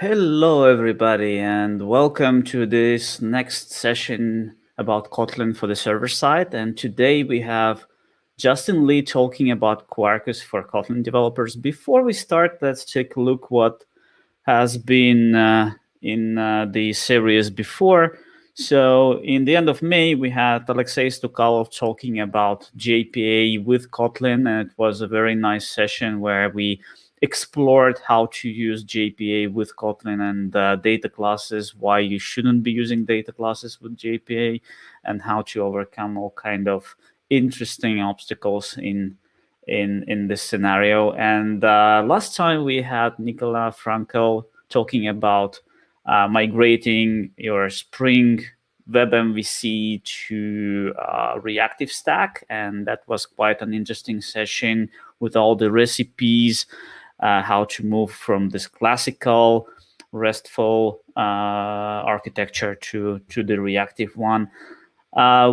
Hello, everybody, and welcome to this next session about Kotlin for the server side. And today we have Justin Lee talking about Quarkus for Kotlin developers. Before we start, let's take a look what has been in the series before. So in the end of May, we had Alexei Stukalov talking about JPA with Kotlin, and it was a very nice session where we explored how to use JPA with Kotlin and data classes, why you shouldn't be using data classes with JPA, and how to overcome all kind of interesting obstacles in this scenario. And last time we had Nicola Frankel talking about migrating your Spring Web MVC to reactive stack, and that was quite an interesting session with all the recipes, how to move from this classical RESTful architecture to the reactive one.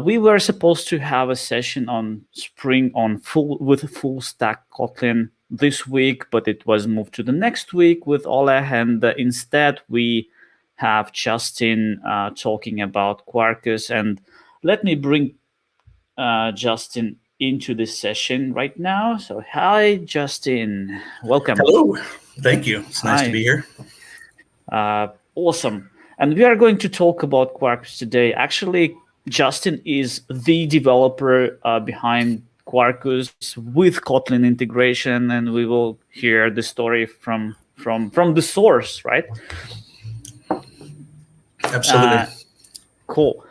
We were supposed to have a session on Spring with full stack Kotlin this week, but it was moved to the next week with Oleg, and instead we have Justin talking about Quarkus. And let me bring Justin into this session right now. So hi, Justin. Welcome. Hello. Thank you. It's nice to be here. Awesome. And we are going to talk about Quarkus today. Actually, Justin is the developer behind Quarkus with Kotlin integration, and we will hear the story from the source, right? Absolutely. Cool.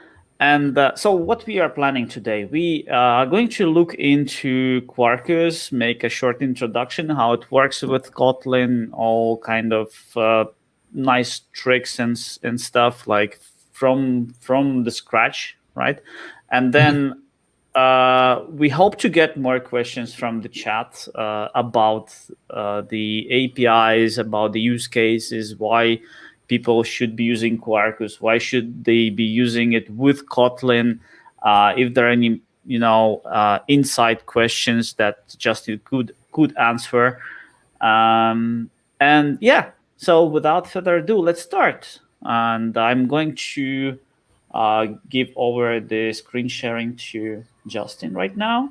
And so what we are planning today, we are going to look into Quarkus, make a short introduction, how it works with Kotlin, all kind of nice tricks and stuff like from the scratch, right? And then we hope to get more questions from the chat about the APIs, about the use cases, why people should be using Quarkus, why should they be using it with Kotlin, if there are any inside questions that Justin could answer. And yeah, so without further ado, let's start. And I'm going to give over the screen sharing to Justin right now.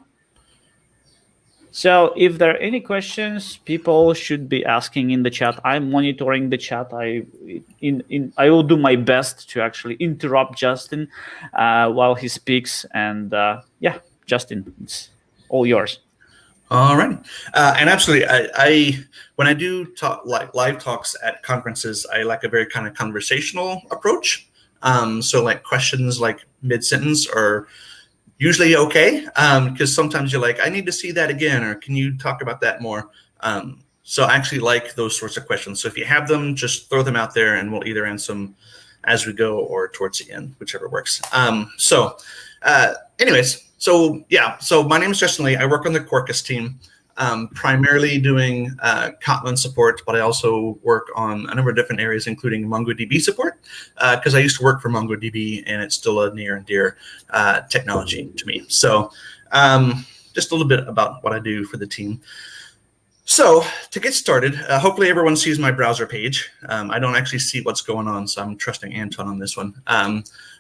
So if there are any questions, people should be asking in the chat. I'm monitoring the chat. I will do my best to actually interrupt Justin while he speaks. And yeah, Justin, it's all yours. All right. And absolutely, I when I do talk like live talks at conferences, I like a very kind of conversational approach. So like questions like mid-sentence are usually okay, because sometimes you're like, I need to see that again, or can you talk about that more? So I actually like those sorts of questions. So if you have them, just throw them out there and we'll either answer them as we go or towards the end, whichever works. Anyways, so yeah, so my name is Justin Lee. I work on the Quarkus team, primarily doing Kotlin support, but I also work on a number of different areas, including MongoDB support, because I used to work for MongoDB, and it's still a near and dear technology to me. So just a little bit about what I do for the team. So to get started, hopefully everyone sees my browser page. I don't actually see what's going on, so I'm trusting Anton on this one.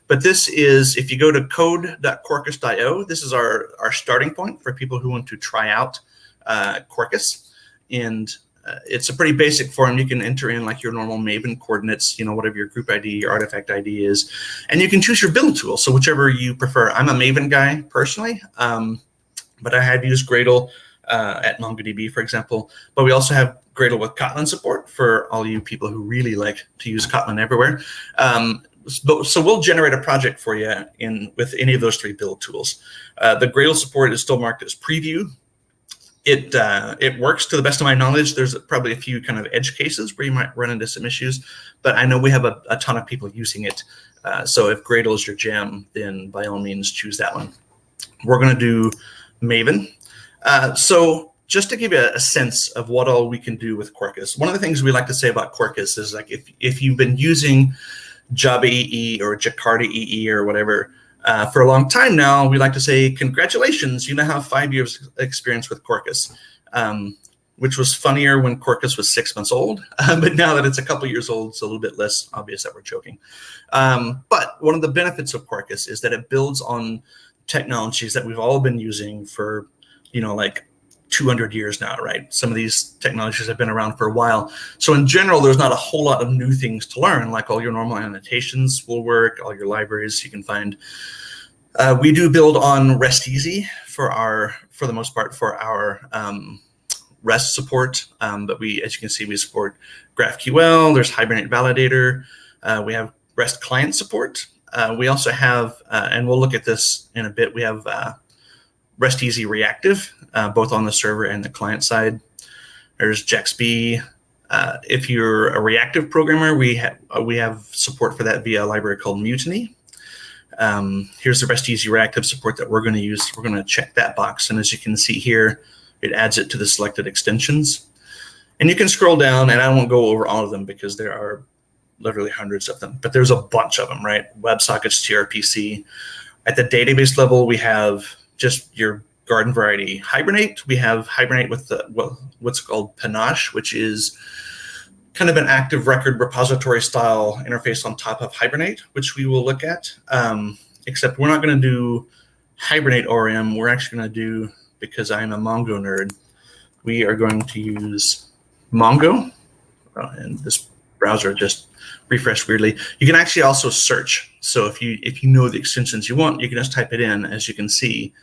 But this is, if you go to code.quarkus.io, this is our starting point for people who want to try out Quarkus. And it's a pretty basic form. You can enter in like your normal Maven coordinates, whatever your group ID, your artifact ID is, and you can choose your build tool. So whichever you prefer. I'm a Maven guy personally, but I have used Gradle at MongoDB, for example. But we also have Gradle with Kotlin support for all you people who really like to use Kotlin everywhere. So we'll generate a project for you with any of those three build tools. The Gradle support is still marked as preview. It works to the best of my knowledge. There's probably a few kind of edge cases where you might run into some issues, but I know we have a ton of people using it. So if Gradle is your jam, then by all means choose that one. We're going to do Maven. So just to give you a sense of what all we can do with Quarkus, one of the things we like to say about Quarkus is like if you've been using Java EE or Jakarta EE or whatever for a long time now, we like to say, congratulations, you now have 5 years experience with Quarkus. which was funnier when Quarkus was 6 months old. But now that it's a couple years old, it's a little bit less obvious that we're joking. But one of the benefits of Quarkus is that it builds on technologies that we've all been using for, like 200 years now, right? Some of these technologies have been around for a while. So in general, there's not a whole lot of new things to learn, like all your normal annotations will work, all your libraries you can find. We do build on RestEasy for the most part, for our REST support. But as you can see, we support GraphQL, there's Hibernate Validator, we have REST client support. We also have, and we'll look at this in a bit, we have RestEasy Reactive, both on the server and the client side. There's JAXB. If you're a reactive programmer, we have support for that via a library called Mutiny. Here's the RestEasy Reactive support that we're going to use. We're going to check that box, and as you can see here, it adds it to the selected extensions. And you can scroll down, and I won't go over all of them because there are literally hundreds of them, but there's a bunch of them, right? WebSockets, gRPC. At the database level, we have just your garden variety Hibernate. We have Hibernate with what's called Panache, which is kind of an active record repository style interface on top of Hibernate, which we will look at. Except we're not going to do Hibernate ORM. We're actually going to do, because I'm a Mongo nerd, we are going to use Mongo. And this browser just refreshed weirdly. You can actually also search. So if you know the extensions you want, you can just type it in. As you can see,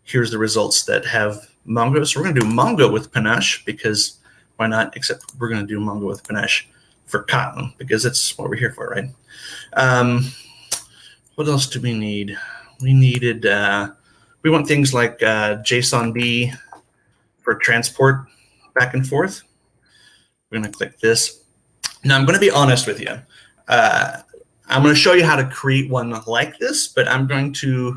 here's the results that have Mongo. So we're going to do Mongo with Panache, because why not? Except we're going to do Mongo with Panache for Kotlin, because that's what we're here for, right? What else do we need? We want things like JSONB for transport back and forth. We're going to click this. Now, I'm going to be honest with you. I'm going to show you how to create one like this, but I'm going to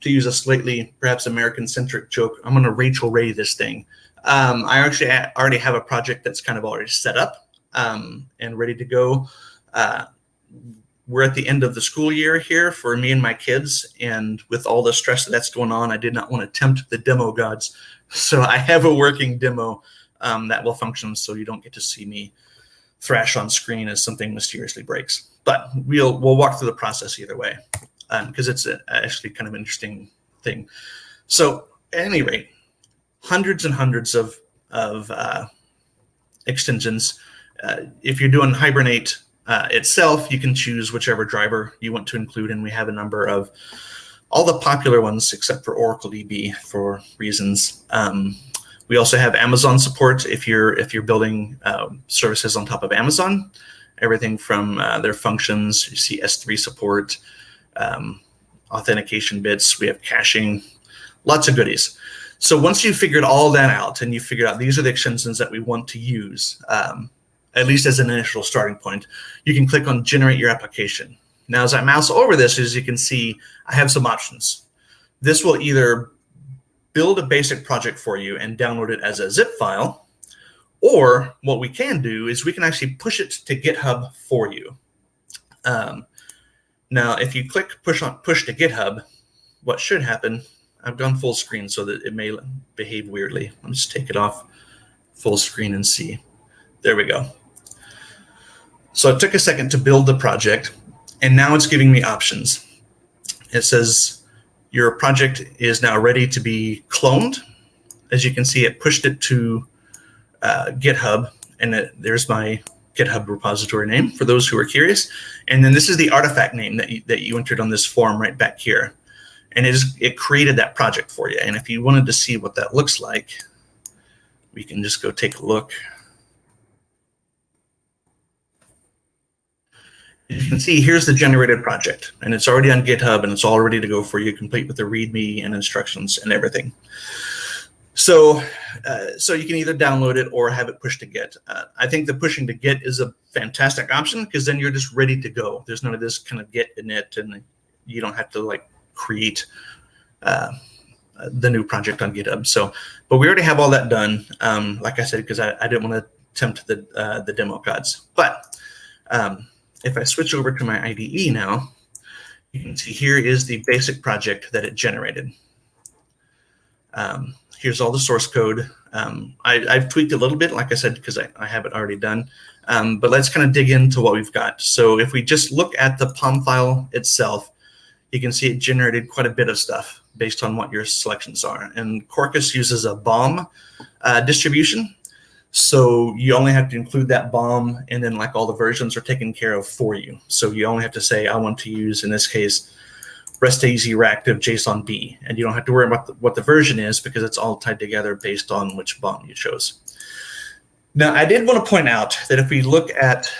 use a slightly perhaps American-centric joke. I'm going to Rachel Ray this thing. I actually already have a project that's kind of already set up and ready to go. We're at the end of the school year here for me and my kids, and with all the stress that's going on, I did not want to tempt the demo gods. So I have a working demo that will function, so you don't get to see me thrash on screen as something mysteriously breaks. But we'll walk through the process either way, because it's actually kind of an interesting thing. So at any rate, hundreds and hundreds of extensions. If you're doing Hibernate itself, you can choose whichever driver you want to include, and we have a number of all the popular ones except for Oracle DB for reasons. We also have Amazon support if you're building services on top of Amazon. Everything from their functions, you see S3 support, authentication bits, we have caching, lots of goodies. So once you've figured all that out and you figured out these are the extensions that we want to use, at least as an initial starting point, you can click on Generate Your Application. Now, as I mouse over this, as you can see, I have some options. This will either build a basic project for you and download it as a zip file, or what we can do is we can actually push it to GitHub for you. Now, if you click push to GitHub, what should happen, I've gone full screen so that it may behave weirdly. Let me just take it off full screen and see. There we go. So it took a second to build the project, and now it's giving me options. It says your project is now ready to be cloned. As you can see, it pushed it to GitHub, and there's my GitHub repository name for those who are curious. And then this is the artifact name that you entered on this form right back here. And it created that project for you. And if you wanted to see what that looks like, we can just go take a look. You can see here's the generated project, and it's already on GitHub, and it's all ready to go for you, complete with the README and instructions and everything. So you can either download it or have it pushed to Git. I think the pushing to Git is a fantastic option, because then you're just ready to go. There's none of this kind of Git init, and you don't have to like create the new project on GitHub. So, but we already have all that done. Like I said, because I didn't want to tempt the demo gods. But if I switch over to my IDE now, you can see here is the basic project that it generated. Here's all the source code. I've tweaked a little bit, like I said, because I have it already done. But let's kind of dig into what we've got. So if we just look at the POM file itself, you can see it generated quite a bit of stuff based on what your selections are. And Quarkus uses a BOM distribution. So you only have to include that BOM, and then like all the versions are taken care of for you. So you only have to say, I want to use, in this case, RestEasy Active JSON B, and you don't have to worry about what the version is because it's all tied together based on which BOM you chose. Now, I did want to point out that if we look at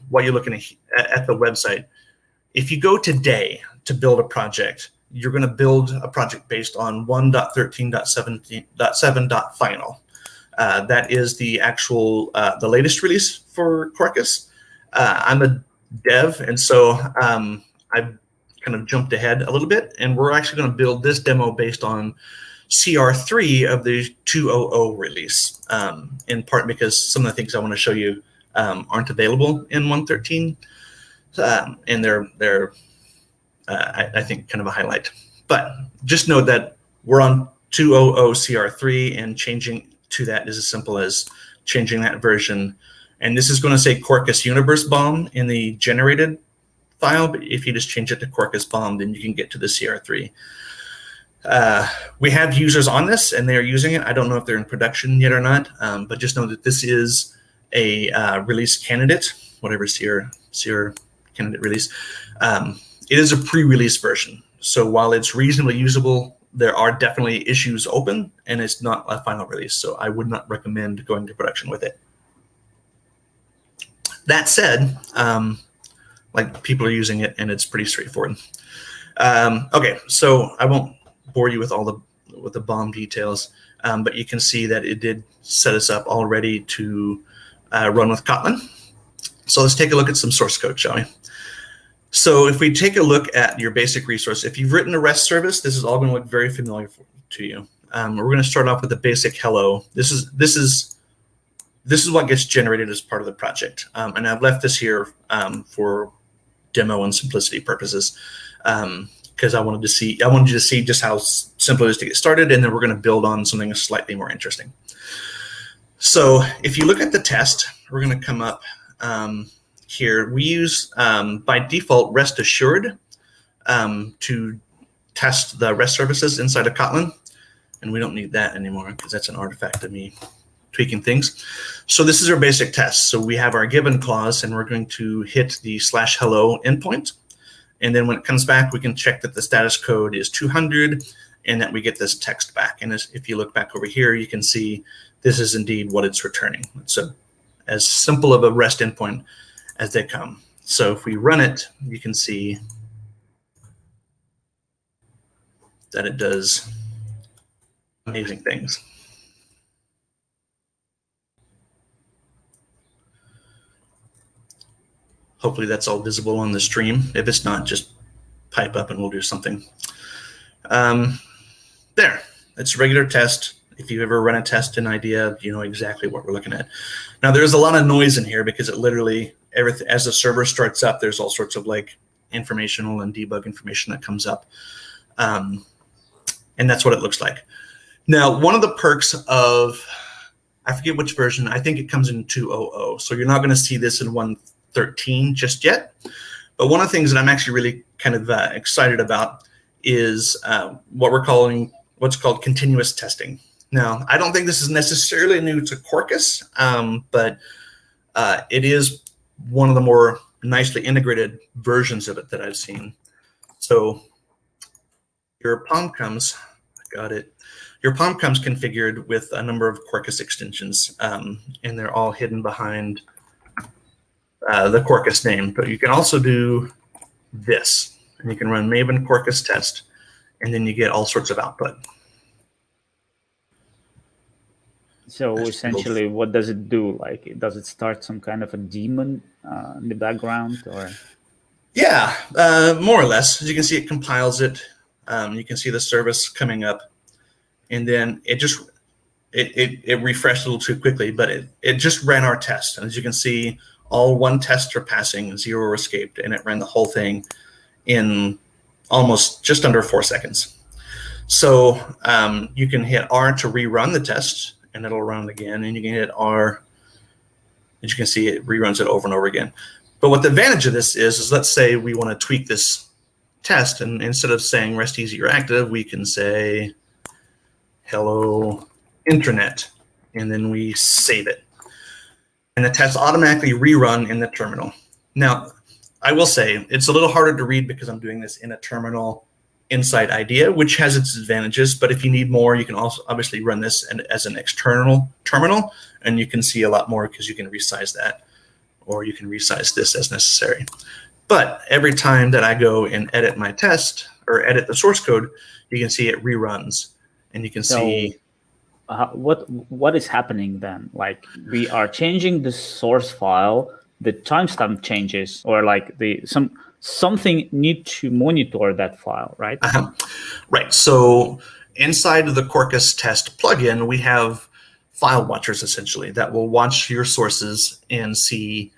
what you're looking at the website, if you go today to build a project, you're going to build a project based on 1.13.7.final. That is the actual, the latest release for Quarkus. I'm a dev, and so I've kind of jumped ahead a little bit, and we're actually going to build this demo based on CR3 of the 2.0.0 release, in part because some of the things I want to show you aren't available in 1.13, and they're I think kind of a highlight. But just note that we're on 2.0.0 CR3, and changing to that is as simple as changing that version. And this is going to say Quarkus Universe BOM in the generated file, but if you just change it to Quarkus BOM, then you can get to the CR3. We have users on this, and they are using it. I don't know if they're in production yet or not, but just know that this is a release candidate, whatever CR candidate release. It is a pre-release version. So while it's reasonably usable, there are definitely issues open, and it's not a final release. So I would not recommend going to production with it. That said, like people are using it, and it's pretty straightforward. Okay, so I won't bore you with all the BOM details, but you can see that it did set us up already to run with Kotlin. So let's take a look at some source code, shall we? So if we take a look at your basic resource, if you've written a REST service, this is all going to look very familiar to you. We're going to start off with the basic hello. This is what gets generated as part of the project, and I've left this here for demo and simplicity purposes, because I wanted you to see just how simple it is to get started, and then we're going to build on something slightly more interesting. So if you look at the test, we're going to come up here. We use by default rest assured to test the REST services inside of Kotlin, and we don't need that anymore because that's an artifact of me tweaking things. So this is our basic test. So we have our given clause, and we're going to hit the /hello endpoint. And then when it comes back, we can check that the status code is 200 and that we get this text back. And if you look back over here, you can see this is indeed what it's returning. It's as simple of a REST endpoint as they come. So if we run it, you can see that it does amazing things. Hopefully that's all visible on the stream. If it's not, just pipe up and we'll do something. There, it's a regular test. If you ever run a test in IDEA, you know exactly what we're looking at. Now there's a lot of noise in here because it literally, everything, as the server starts up, there's all sorts of like informational and debug information that comes up. And that's what it looks like. Now, one of the perks of, I forget which version, I think it comes in 2.0.0. So you're not going to see this in 1.13 just yet. But one of the things that I'm actually really kind of excited about is what's called continuous testing. Now, I don't think this is necessarily new to Quarkus, but it is one of the more nicely integrated versions of it that I've seen. So your POM comes, got it. Your POM comes configured with a number of Quarkus extensions, and they're all hidden behind the Quarkus name. But you can also do this, and you can run Maven Quarkus test, and then you get all sorts of output. So essentially, what does it do? Like, does it start some kind of a daemon in the background, or? Yeah, more or less. As you can see, it compiles it. You can see the service coming up, and then it refreshed a little too quickly, but it just ran our test. And as you can see, all one test are passing, 0 escaped, and it ran the whole thing in almost just under 4 seconds. So you can hit R to rerun the test, and it'll run again. And you can hit R, as you can see, it reruns it over and over again. But what the advantage of this is let's say we want to tweak this test, and instead of saying RestEasy Active, we can say hello internet, and then we save it. And the test automatically rerun in the terminal. Now, I will say it's a little harder to read because I'm doing this in a terminal inside IDEA, which has its advantages. But if you need more, you can also obviously run this as an external terminal, and you can see a lot more because you can resize that, or you can resize this as necessary. But every time that I go and edit my test or edit the source code, you can see it reruns, and you can see. What is happening then? Like, we are changing the source file, the timestamp changes, or like something need to monitor that file, right? Right. So inside of the Quarkus test plugin, we have file watchers essentially that will watch your sources and see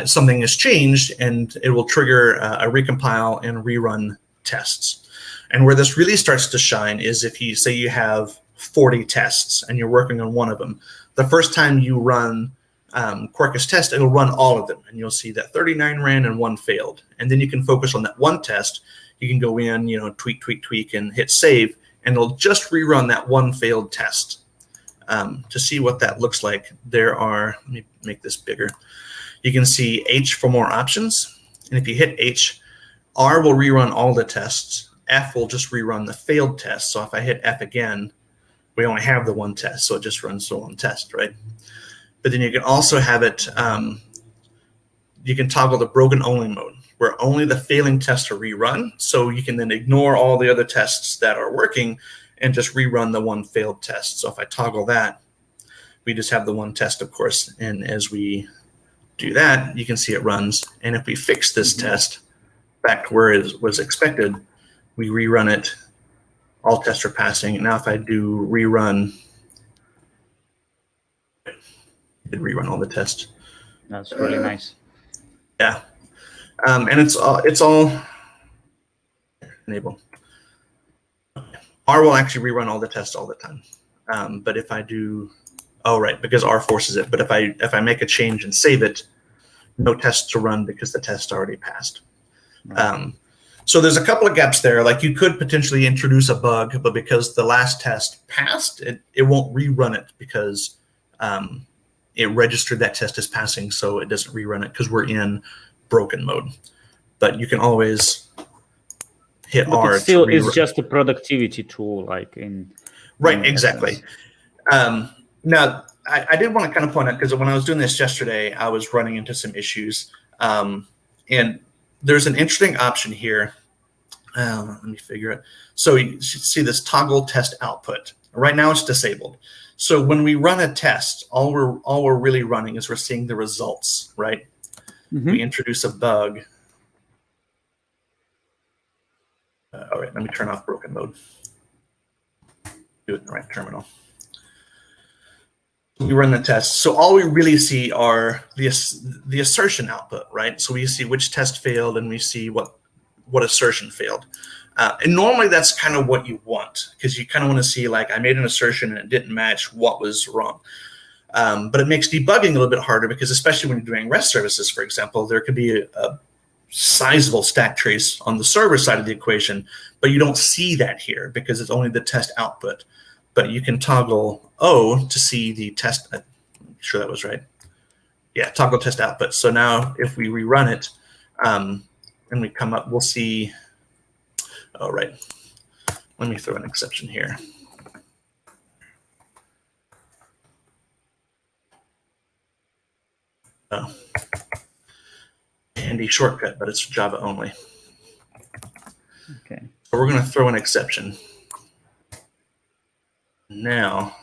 something has changed, and it will trigger a recompile and rerun tests. And where this really starts to shine is if you say you have 40 tests and you're working on one of them, the first time you run Quarkus test, it'll run all of them, and you'll see that 39 ran and 1 failed. And then you can focus on that one test. You can go in, tweak, and hit save, and it'll just rerun that 1 failed test. To see what that looks like, let me make this bigger. You can see H for more options, and if you hit H, R will rerun all the tests. F will just rerun the failed test. So if I hit F again, we only have the 1 test, so it just runs the 1 test, right? But then you can also have it, you can toggle the broken only mode, where only the failing tests are rerun. So you can then ignore all the other tests that are working and just rerun the 1 failed test. So if I toggle that, we just have the 1 test, of course. And as we do that, you can see it runs. And if we fix this test back to where it was expected, we rerun it. All tests are passing. Now if I do rerun, it rerun all the tests. That's really nice. Yeah, and it's all enable. R will actually rerun all the tests all the time. But if I do, right, because R forces it. But if I make a change and save it, no tests to run because the test already passed. Right. So there's a couple of gaps there. Like, you could potentially introduce a bug, but because the last test passed, it won't rerun it because it registered that test as passing, so it doesn't rerun it because we're in broken mode. But you can always hit R. It still is just a productivity tool, like in. Right, exactly. Now, I did want to kind of point out, because when I was doing this yesterday, I was running into some issues. And there's an interesting option here. Let me figure it. So you see this toggle test output. Right now it's disabled. So when we run a test, all we're really running is we're seeing the results, right? Mm-hmm. We introduce a bug. All right, let me turn off broken mode. Do it in the right terminal. We run the test. So all we really see are the assertion output, right? So we see which test failed, and we see what assertion failed. And normally that's kind of what you want, because you kind of want to see, like, I made an assertion and it didn't match what was wrong. But it makes debugging a little bit harder, because especially when you're doing REST services, for example, there could be a sizable stack trace on the server side of the equation, but you don't see that here because it's only the test output. But you can toggle O to see the test. I'm sure that was right. Yeah, toggle test output. So now if we rerun it and we come up, we'll see. Oh, right. Let me throw an exception here. Oh, handy shortcut, but it's Java only. Okay. So we're going to throw an exception. Now,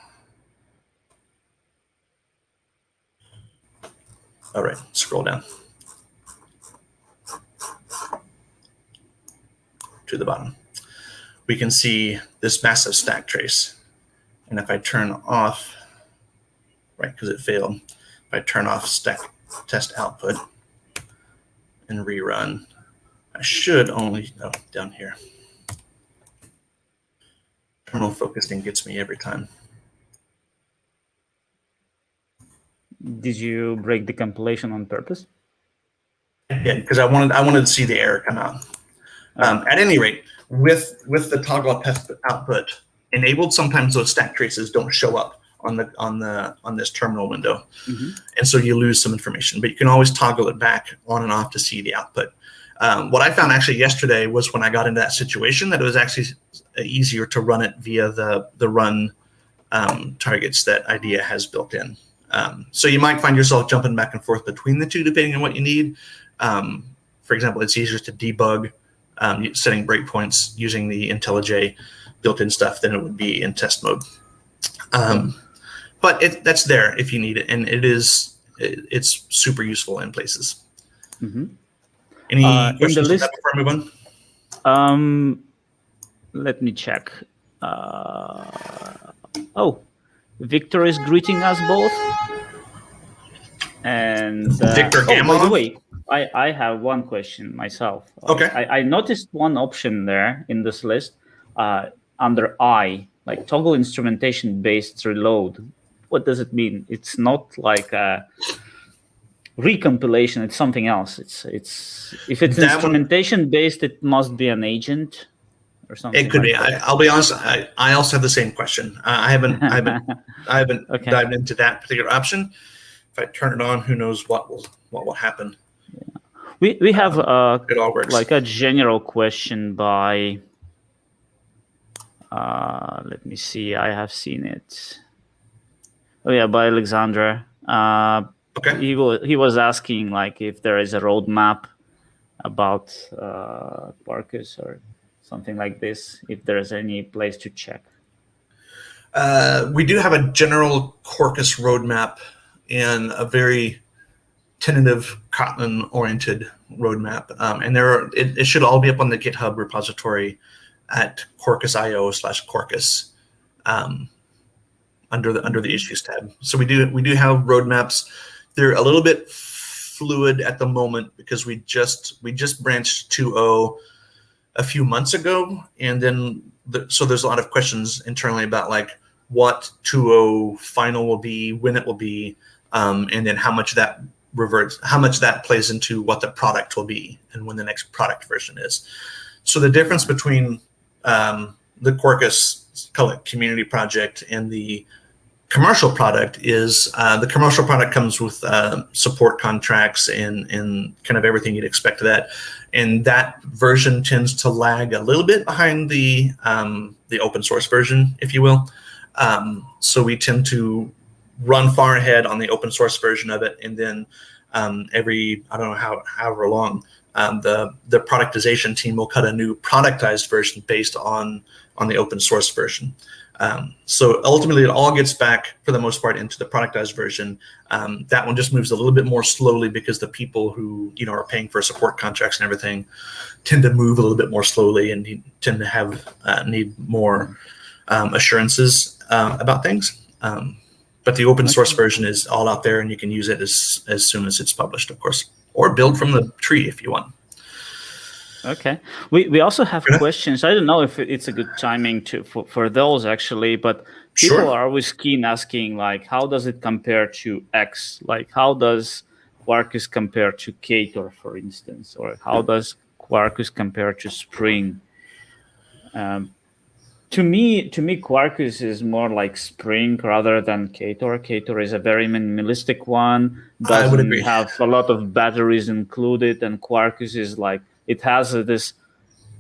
all right, scroll down to the bottom. We can see this massive stack trace. And if I turn off, right, because it failed, if I turn off stack test output and rerun, I should only, down here. terminal focusing gets me every time. Did you break the compilation on purpose? Yeah, because I wanted to see the error come out. At any rate, with the toggle test output enabled, sometimes those stack traces don't show up on this terminal window, and so you lose some information. But you can always toggle it back on and off to see the output. What I found actually yesterday was when I got into that situation that it was actually easier to run it via the run targets that IDEA has built in. So you might find yourself jumping back and forth between the two depending on what you need. For example, it's easier to debug setting breakpoints using the IntelliJ built-in stuff than it would be in test mode. But that's there if you need it, and it's super useful in places. Any questions on that before I move on? Let me check. Victor is greeting us both. And Victor Gamma. By the way, I have one question myself. Okay. I noticed one option there in this list under I, like toggle instrumentation based reload. What does it mean? It's not like a recompilation. It's something else. It's if it's instrumentation based, it must be an agent or something. It could be. I'll be honest. I also have the same question. I haven't okay. dived into that particular option. If I turn it on, who knows what will happen? Yeah. We have it all works. Like a general question by. Let me see. I have seen it. Oh yeah, by Alexandra. Okay. He was asking like if there is a roadmap about Quarkus or something like this. If there is any place to check. We do have a general Quarkus roadmap and a very tentative Kotlin-oriented roadmap, and it should all be up on the GitHub repository at Quarkus.io/Quarkus under the issues tab. So we do have roadmaps. They're a little bit fluid at the moment because we just branched 2.0 a few months ago, and then so there's a lot of questions internally about like what 2.0 final will be, when it will be, and then how much that plays into what the product will be and when the next product version is. So the difference between the Quarkus, call it community project, and the commercial product is the commercial product comes with support contracts and kind of everything you'd expect of that. And that version tends to lag a little bit behind the open source version, if you will. So we tend to run far ahead on the open source version of it, and then every, I don't know however long, the productization team will cut a new productized version based on the open source version. So ultimately, it all gets back, for the most part, into the productized version. That one just moves a little bit more slowly because the people who are paying for support contracts and everything tend to move a little bit more slowly and tend to have need more assurances about things. But the open source version is all out there, and you can use it as soon as it's published, of course, or build from the tree if you want. Okay. We also have questions. I don't know if it's a good timing for those actually, but people are always keen asking like, how does it compare to X? Like, how does Quarkus compare to Ktor, for instance, or how does Quarkus compare to Spring? To me, Quarkus is more like Spring rather than Ktor. Ktor is a very minimalistic one, doesn't have a lot of batteries included, and Quarkus is like, it has this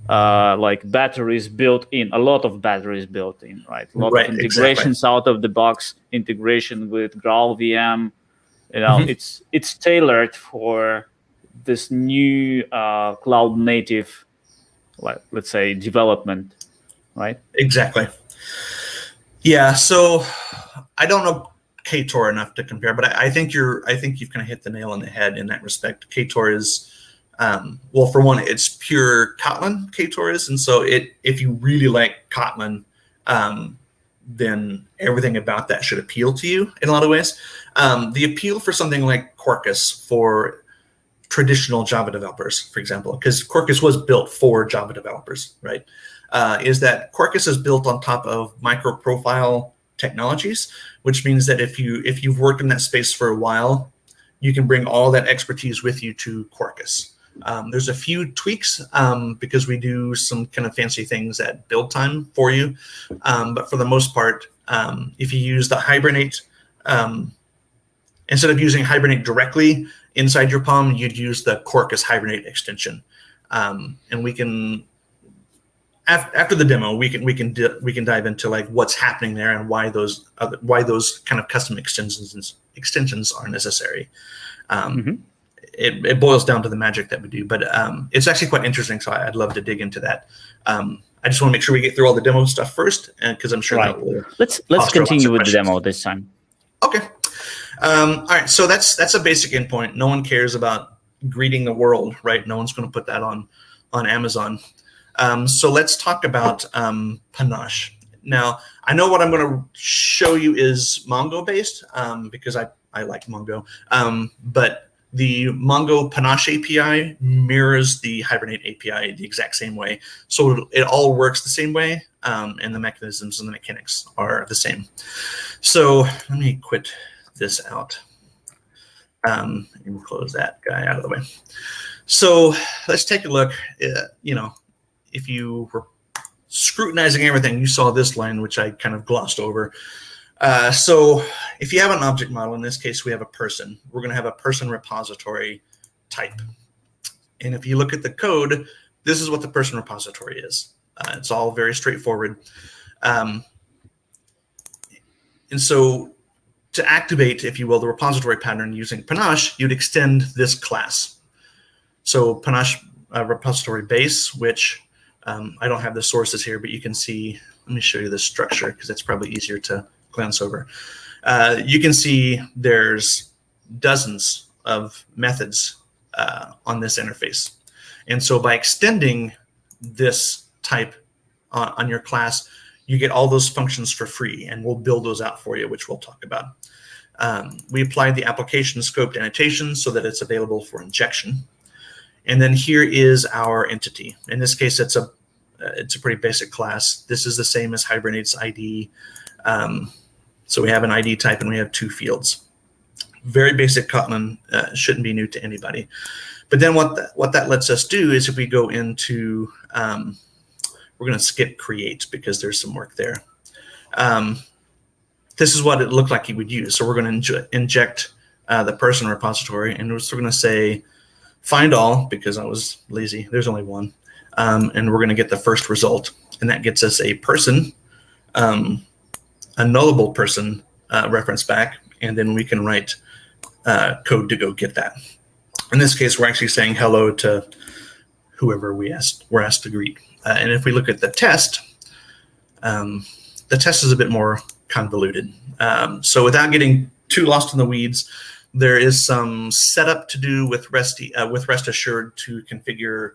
like batteries built in, a lot of batteries built in, right? A lot of integrations out of the box, integration with GraalVM. It's tailored for this new cloud native, let's say, development, right? Exactly. Yeah. So I don't know Ktor enough to compare, but I think you've kind of hit the nail on the head in that respect. Ktor is well, for one, it's pure Kotlin, Ktor is, and so if you really like Kotlin, then everything about that should appeal to you in a lot of ways. The appeal for something like Quarkus for traditional Java developers, for example, because Quarkus was built for Java developers, right? Is that Quarkus is built on top of micro-profile technologies, which means that if you've worked in that space for a while, you can bring all that expertise with you to Quarkus. There's a few tweaks because we do some kind of fancy things at build time for you, but for the most part, if you use the Hibernate, instead of using Hibernate directly inside your POM, you'd use the Quarkus Hibernate extension, and we can. After the demo, we can dive into like what's happening there and why those kind of custom extensions are necessary. It boils down to the magic that we do, but it's actually quite interesting. So I'd love to dig into that. I just want to make sure we get through all the demo stuff first, because I'm sure that will. Let's continue with the demo this time. Okay. All right. So that's a basic endpoint. No one cares about greeting the world, right? No one's going to put that on Amazon. So let's talk about Panache. Now, I know what I'm going to show you is Mongo based because I like Mongo, but the Mongo Panache API mirrors the Hibernate API the exact same way. So it all works the same way, and the mechanisms and the mechanics are the same. So let me quit this out and close that guy out of the way. So let's take a look. If you were scrutinizing everything, you saw this line, which I kind of glossed over. So if you have an object model, in this case, we have a person. We're going to have a person repository type. And if you look at the code, this is what the person repository is. It's all very straightforward. And so to activate, if you will, the repository pattern using Panache, you'd extend this class. So Panache repository base, which I don't have the sources here, but you can see, let me show you the structure because it's probably easier to glance over. You can see there's dozens of methods on this interface. And so by extending this type on your class, you get all those functions for free, and we'll build those out for you, which we'll talk about. We applied the application scoped annotation so that it's available for injection. And then here is our entity. In this case, it's a pretty basic class. This is the same as Hibernate's ID. So we have an ID type and we have two fields. Very basic Kotlin, shouldn't be new to anybody. But then what that lets us do is if we go into, we're going to skip create because there's some work there. This is what it looked like you would use. So we're going to inject the person repository, and we're going to say, find all, because I was lazy. There's only one. And we're going to get the first result. And that gets us a person, a nullable person reference back. And then we can write code to go get that. In this case, we're actually saying hello to whoever we're asked to greet. And if we look at the test is a bit more convoluted. So without getting too lost in the weeds, there is some setup to do with rest assured to configure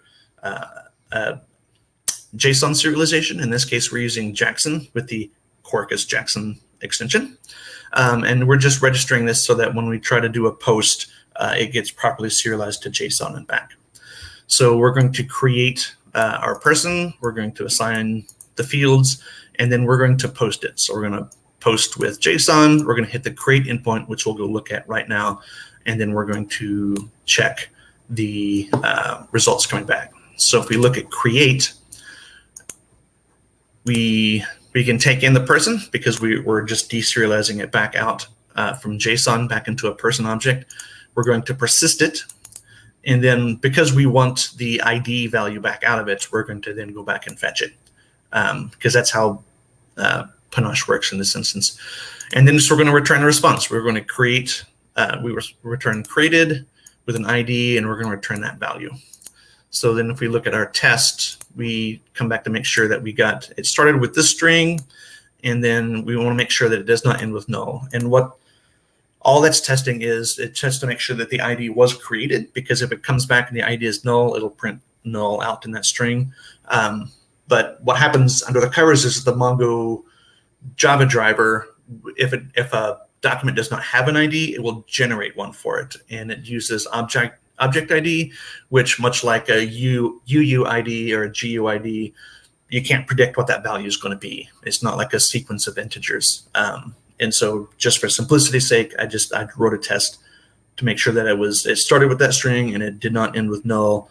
JSON serialization. In this case, we're using Jackson with the Quarkus Jackson extension. And we're just registering this so that when we try to do a post, it gets properly serialized to JSON and back. So we're going to create our person. We're going to assign the fields, and then we're going to post it. So we're going to post with JSON. We're going to hit the create endpoint, which we'll go look at right now. And then we're going to check the results coming back. So if we look at create, we can take in the person because we're just deserializing it back out from JSON back into a person object. We're going to persist it. And then because we want the ID value back out of it, we're going to then go back and fetch it because that's how Panache works in this instance. And then we're going to return a response. We're going to create, return created with an ID, and we're going to return that value. So then if we look at our test, we come back to make sure that it started with this string, and then we want to make sure that it does not end with null. And what all that's testing is, it tests to make sure that the ID was created, because if it comes back and the ID is null, it'll print null out in that string. But what happens under the covers is the Mongo Java driver, if a document does not have an ID, it will generate one for it, and it uses object ID, which much like a UUID or a GUID, you can't predict what that value is going to be. It's not like a sequence of integers. And so just for simplicity's sake, I wrote a test to make sure that it started with that string and it did not end with null,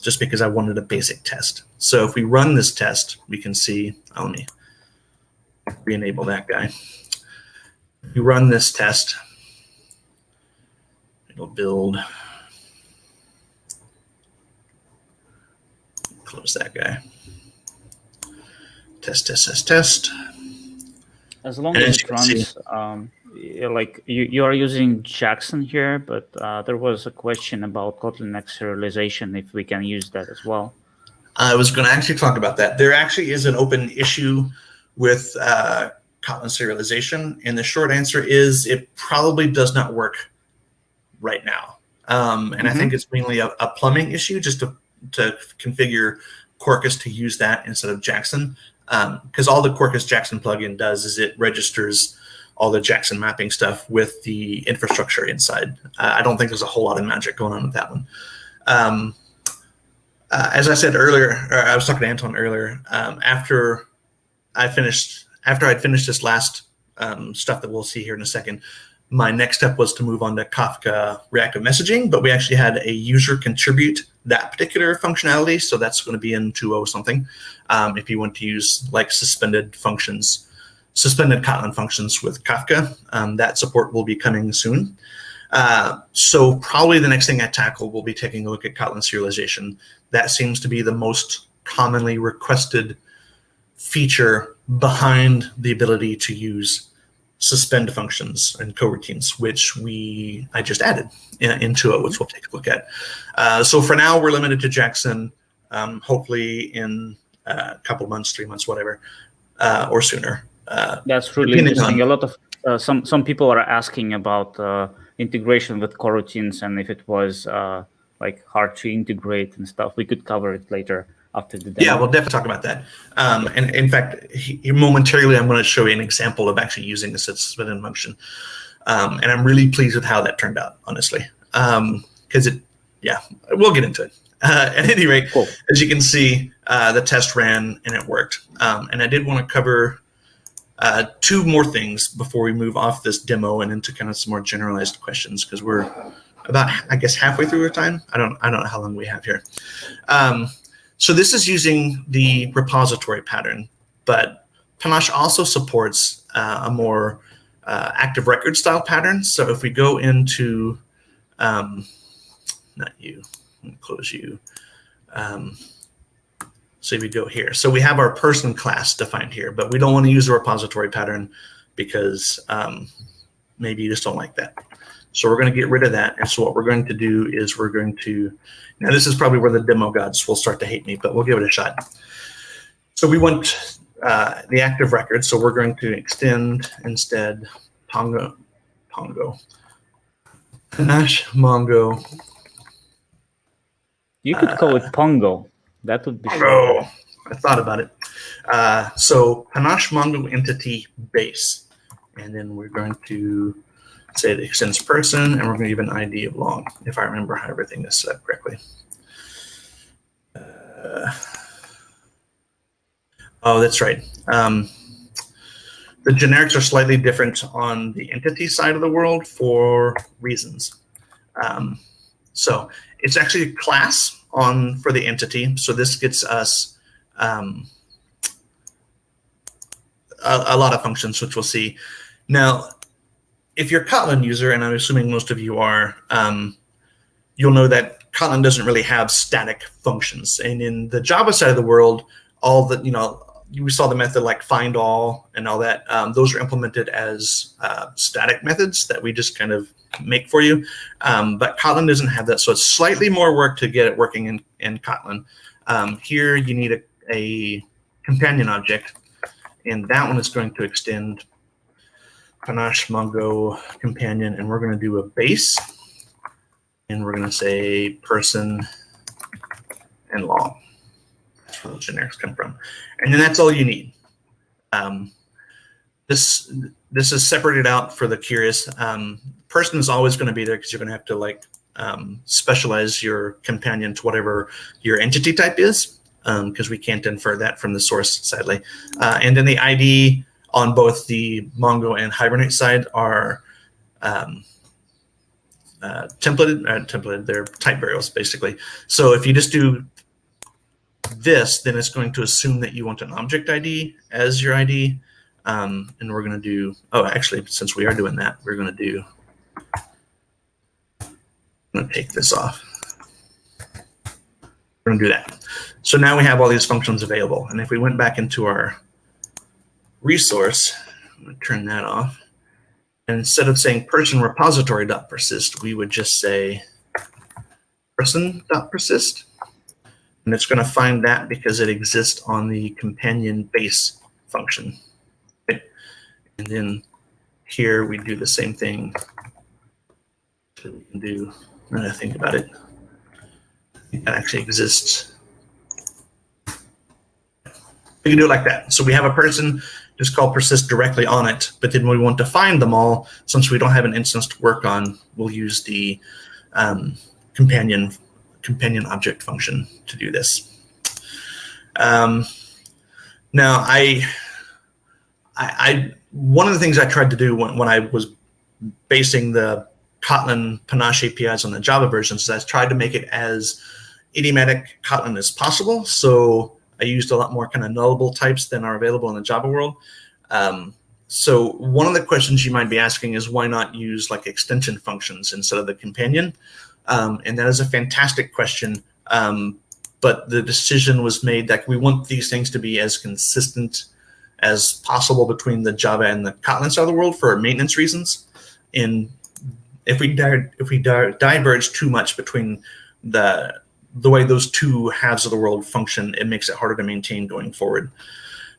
just because I wanted a basic test. So if we run this test, we can see, let me re-enable that guy. You run this test, it'll build, close that guy. Test. As long as it runs, like you are using Jackson here, but there was a question about Kotlin actualization, if we can use that as well. I was going to actually talk about that. There actually is an open issue with Kotlin serialization, and the short answer is it probably does not work right now. And I think it's mainly a plumbing issue, just to configure Quarkus to use that instead of Jackson. Because all the Quarkus Jackson plugin does is it registers all the Jackson mapping stuff with the infrastructure inside. I don't think there's a whole lot of magic going on with that one. As I said earlier, or I was talking to Anton earlier, after I'd finished this last stuff that we'll see here in a second, my next step was to move on to Kafka reactive messaging, but we actually had a user contribute that particular functionality, so that's going to be in 2.0 something. If you want to use like suspended Kotlin functions with Kafka, that support will be coming soon. So probably the next thing I tackle will be taking a look at Kotlin serialization. That seems to be the most commonly requested feature behind the ability to use suspend functions and coroutines, which I just added into it, which we'll take a look at. So for now, we're limited to Jackson. Hopefully in a couple months, 3 months, whatever, or sooner. That's really interesting. A lot of some people are asking about integration with coroutines, and if it was like hard to integrate and stuff. We could cover it later after the demo. Yeah, we'll definitely talk about that. And in fact, momentarily, I'm going to show you an example of actually using this suspended function. And I'm really pleased with how that turned out, honestly. Because we'll get into it. At any rate, cool. As you can see, the test ran and it worked. And I did want to cover 2 more things before we move off this demo and into kind of some more generalized questions, because we're about, I guess, halfway through our time. I don't know how long we have here. So this is using the repository pattern, but Panache also supports a more active record style pattern. So if we go into, not you, let me close you. So we go here. So we have our person class defined here, but we don't want to use the repository pattern because maybe you just don't like that. So we're going to get rid of that. And so what we're going to do is we're going to, now this is probably where the demo gods will start to hate me, but we'll give it a shot. So we want the active record. So we're going to extend instead Panache Mongo. You could call it Pongo. That would be Pongo. Sure. I thought about it. So Panache Mongo entity base. And then we're going to say it extends person, and we're going to give an ID of long, if I remember how everything is set up correctly. Oh, that's right. The generics are slightly different on the entity side of the world for reasons. So it's actually a class for the entity. So this gets us a lot of functions, which we'll see. Now, if you're a Kotlin user, and I'm assuming most of you are, you'll know that Kotlin doesn't really have static functions. And in the Java side of the world, all the, we saw the method like find all and all that. Those are implemented as static methods that we just kind of make for you. But Kotlin doesn't have that. So it's slightly more work to get it working in Kotlin. Here you need a companion object, and that one is going to extend Panache Mongo companion, and we're going to do a base, and we're going to say person and long. That's where the generics come from, and then that's all you need. This is separated out for the curious. Person is always going to be there because you're going to have to like specialize your companion to whatever your entity type is, because we can't infer that from the source, sadly. And then the ID on both the Mongo and Hibernate side are templated. They're type variables, basically. So if you just do this, then it's going to assume that you want an object ID as your ID. And we're going to do, oh, actually, since we are doing that, we're going to do, I'm going to take this off. We're going to do that. So now we have all these functions available. And if we went back into our resource, I'm going to turn that off. And instead of saying person repository.persist, we would just say person.persist. And it's going to find that because it exists on the companion base function. Okay. And then here we do the same thing. So we can do, now that I think about it, it actually exists. We can do it like that. So we have a person, just call persist directly on it, but then we want to find them all. Since we don't have an instance to work on, we'll use the companion object function to do this. Now, one of the things I tried to do when I was basing the Kotlin Panache APIs on the Java versions is I tried to make it as idiomatic Kotlin as possible. So I used a lot more kind of nullable types than are available in the Java world. So one of the questions you might be asking is why not use like extension functions instead of the companion? And that is a fantastic question. But the decision was made that we want these things to be as consistent as possible between the Java and the Kotlin side of the world for maintenance reasons. And if we diverge too much between the way those two halves of the world function, it makes it harder to maintain going forward.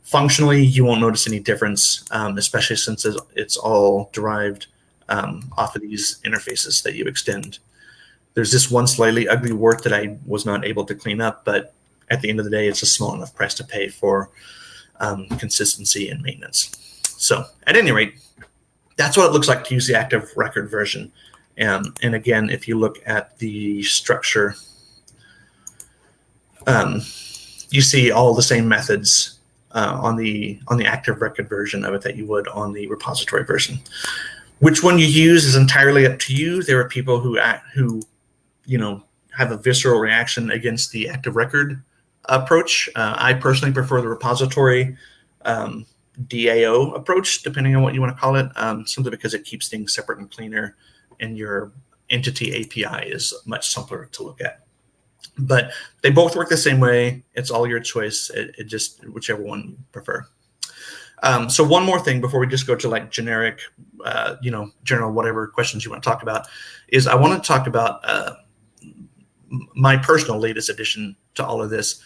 Functionally, you won't notice any difference, especially since it's all derived off of these interfaces that you extend. There's this one slightly ugly wart that I was not able to clean up, but at the end of the day, it's a small enough price to pay for consistency and maintenance. So at any rate, that's what it looks like to use the active record version. And again, if you look at the structure, you see all the same methods on the active record version of it that you would on the repository version. Which one you use is entirely up to you. There are people who have a visceral reaction against the active record approach. I personally prefer the repository DAO approach, depending on what you want to call it, simply because it keeps things separate and cleaner, and your entity API is much simpler to look at. But they both work the same way. It's all your choice. It just whichever one you prefer. So one more thing before we just go to like generic, general whatever questions you want to talk about is I want to talk about my personal latest addition to all of this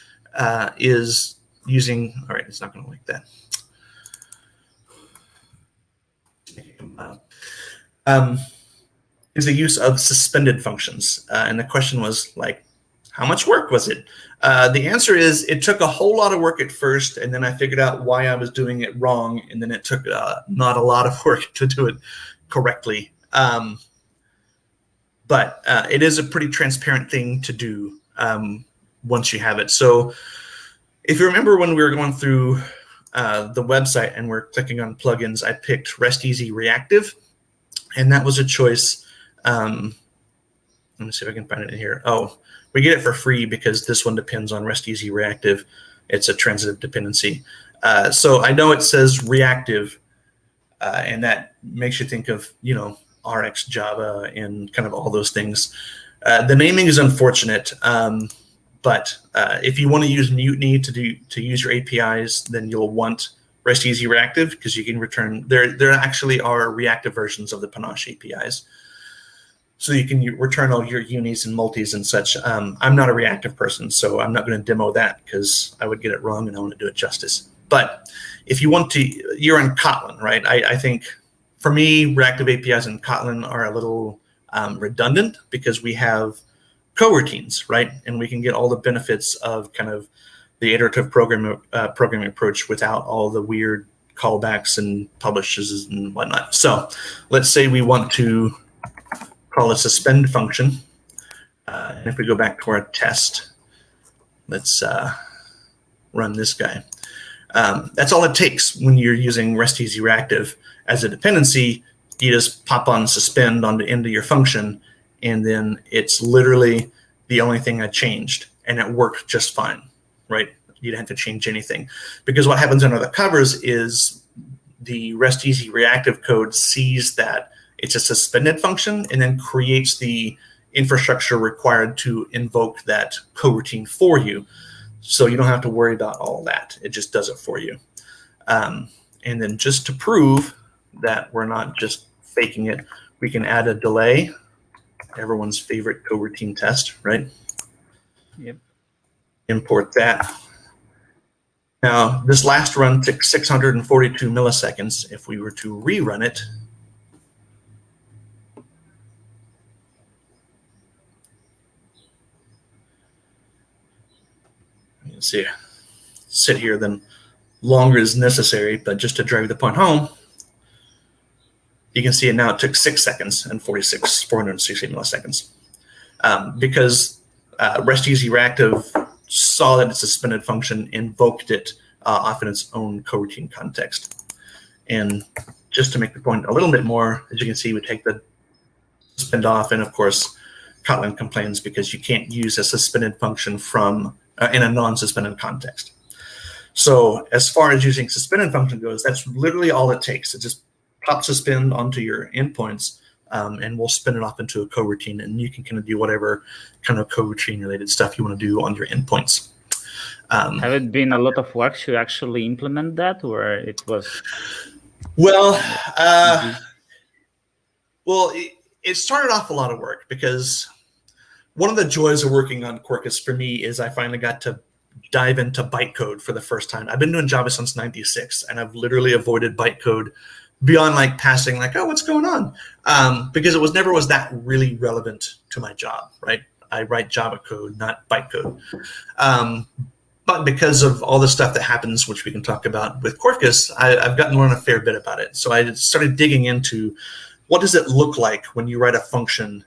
is using. All right, it's not going to like that. Is the use of suspended functions, and the question was like, how much work was it? The answer is it took a whole lot of work at first, and then I figured out why I was doing it wrong, and then it took not a lot of work to do it correctly. But it is a pretty transparent thing to do once you have it. So if you remember when we were going through the website and we're clicking on plugins, I picked RestEasy Reactive, and that was a choice. Let me see if I can find it in here. Oh, we get it for free because this one depends on RestEasy Reactive. It's a transitive dependency. So I know it says reactive, and that makes you think of, RX Java and kind of all those things. The naming is unfortunate, but if you want to use Mutiny to use your APIs, then you'll want RestEasy Reactive because you can return. There actually are reactive versions of the Panache APIs. So you can return all your unis and multis and such. I'm not a reactive person, so I'm not going to demo that because I would get it wrong and I want to do it justice. But if you want to, you're in Kotlin, right? I think for me, reactive APIs in Kotlin are a little redundant because we have coroutines, right? And we can get all the benefits of kind of the iterative programming approach without all the weird callbacks and publishes and whatnot. So let's say we want to call a suspend function, And if we go back to our test, let's run this guy. That's all it takes when you're using RestEasy Active as a dependency. You just pop on suspend on the end of your function, and then it's literally the only thing I changed, and it worked just fine, right? You didn't have to change anything. Because what happens under the covers is the RestEasy reactive code sees that it's a suspended function and then creates the infrastructure required to invoke that coroutine for you. So you don't have to worry about all that. It just does it for you. And then just to prove that we're not just faking it, we can add a delay, everyone's favorite coroutine test, right? Yep. Import that. Now, this last run took 642 milliseconds. If we were to rerun it, you can see, sit here, then longer is necessary, but just to drive the point home, you can see it now. It took 6 seconds and 460 milliseconds. Because RestEasy Active saw that it's a suspended function, invoked it off in its own coroutine context. And just to make the point a little bit more, as you can see, we take the suspend off, and of course, Kotlin complains because you can't use a suspended function from in a non-suspended context. So as far as using suspended function goes, that's literally all it takes. It just pop suspend onto your endpoints, and we'll spin it off into a coroutine, and you can kind of do whatever kind of coroutine related stuff you want to do on your endpoints. Have it been a lot of work to actually implement that, or it was? Well, it started off a lot of work, because one of the joys of working on Quarkus for me is I finally got to dive into bytecode for the first time. I've been doing Java since '96, and I've literally avoided bytecode beyond like passing, like, oh, what's going on? Because it never was that really relevant to my job, right? I write Java code, not bytecode. But because of all the stuff that happens, which we can talk about with Quarkus, I've gotten to learn a fair bit about it. So I started digging into what does it look like when you write a function,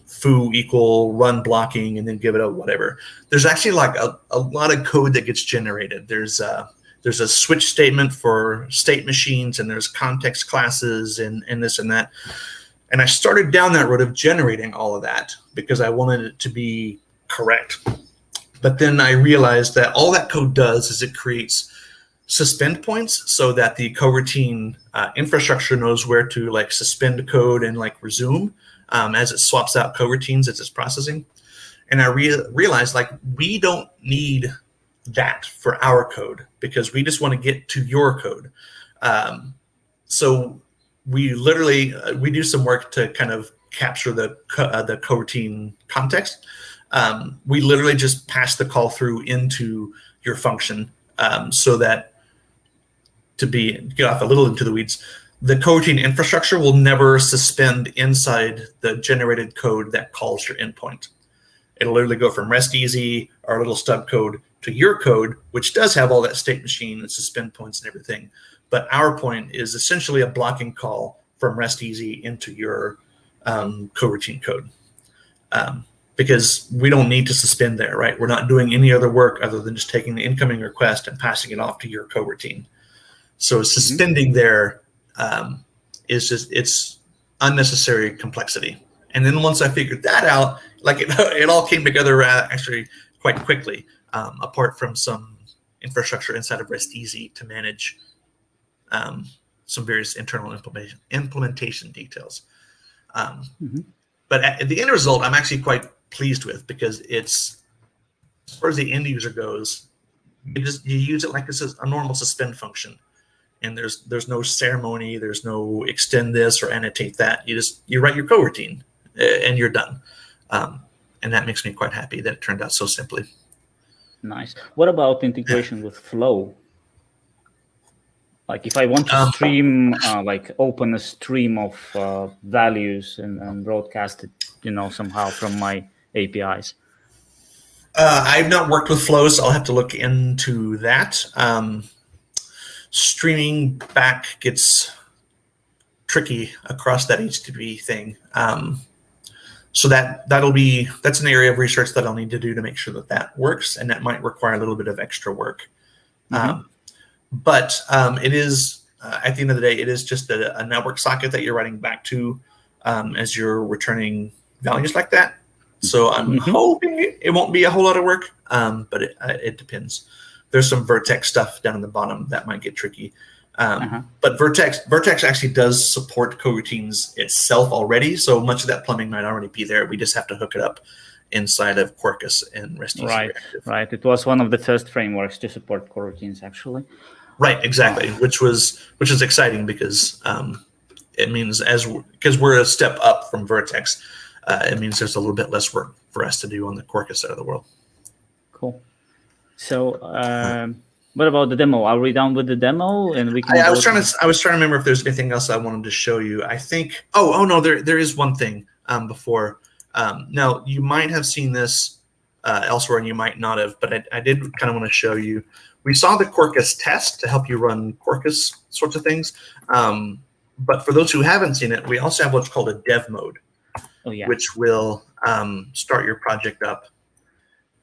foo equal run blocking and then give it a whatever. There's actually like a lot of code that gets generated. There's a switch statement for state machines, and there's context classes and this and that. And I started down that road of generating all of that because I wanted it to be correct. But then I realized that all that code does is it creates suspend points so that the coroutine infrastructure knows where to like suspend code and like resume as it swaps out coroutines as it's processing. And I realized like we don't need that for our code because we just want to get to your code. So we literally we do some work to kind of capture the coroutine context. We literally just pass the call through into your function so that, to get off a little into the weeds, the coroutine infrastructure will never suspend inside the generated code that calls your endpoint. It'll literally go from RestEasy, our little stub code, to your code, which does have all that state machine and suspend points and everything. But our point is essentially a blocking call from RestEasy into your coroutine code. Because we don't need to suspend there, right? We're not doing any other work other than just taking the incoming request and passing it off to your coroutine. So suspending there is just, it's unnecessary complexity. And then once I figured that out, like it all came together actually quite quickly, apart from some infrastructure inside of RestEasy to manage some various internal implementation details. But at the end result, I'm actually quite pleased with, because it's, as far as the end user goes, you use it like this is a normal suspend function, and there's no ceremony, there's no extend this or annotate that. You write your coroutine and you're done, and that makes me quite happy that it turned out so simply. Nice. What about integration with Flow? Like if I want to stream, like open a stream of values and broadcast it, somehow from my APIs. I've not worked with flows, so I'll have to look into that. Streaming back gets tricky across that HTTP thing. So that's an area of research that I'll need to do to make sure that that works, and that might require a little bit of extra work. But it is, at the end of the day, it is just a network socket that you're writing back to as you're returning values like that. So I'm hoping it won't be a whole lot of work, but it depends. There's some Vertex stuff down in the bottom that might get tricky. But Vertex actually does support coroutines itself already, so much of that plumbing might already be there. We just have to hook it up inside of Quarkus and RestEasy Active. Right. It was one of the first frameworks to support coroutines, actually. Right, exactly. Which is exciting because it means because we're a step up from Vertex, it means there's a little bit less work for us to do on the Quarkus side of the world. Cool. So, what about the demo? Are we done with the demo? And we can. I was trying to remember if there's anything else I wanted to show you. I think. Oh no, there is one thing before. Now you might have seen this elsewhere, and you might not have, but I did kind of want to show you. We saw the Quarkus test to help you run Quarkus sorts of things. But for those who haven't seen it, we also have what's called a dev mode, which will start your project up.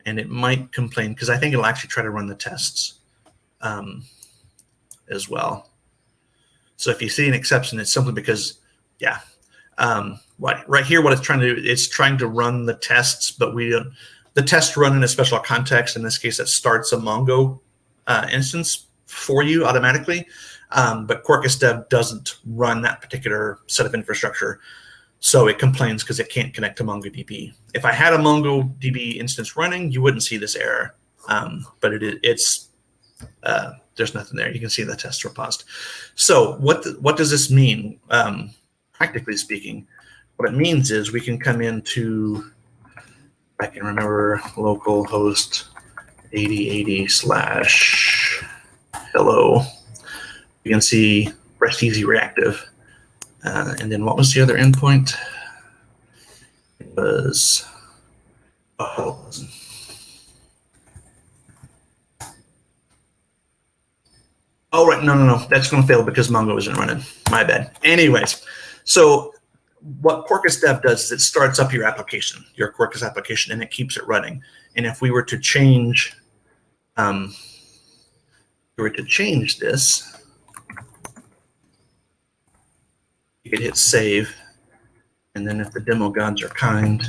And it might complain because I think it'll actually try to run the tests as well. So if you see an exception, it's simply because, right here, what it's trying to do, it's trying to run the tests, but the tests run in a special context. In this case, it starts a Mongo instance for you automatically, but Quarkus Dev doesn't run that particular set of infrastructure. So it complains because it can't connect to MongoDB. If I had a MongoDB instance running, you wouldn't see this error, but it's there's nothing there. You can see the tests were paused. So what does this mean? Practically speaking, what it means is we can come into, I can remember, localhost 8080/hello. You can see RestEasy Reactive. And then what was the other endpoint? It was, oh right, no, that's going to fail because Mongo isn't running. My bad. Anyways, so what Quarkus Dev does is it starts up your application, your Quarkus application, and it keeps it running. And if we were to change, this, you could hit save, and then if the demo gods are kind,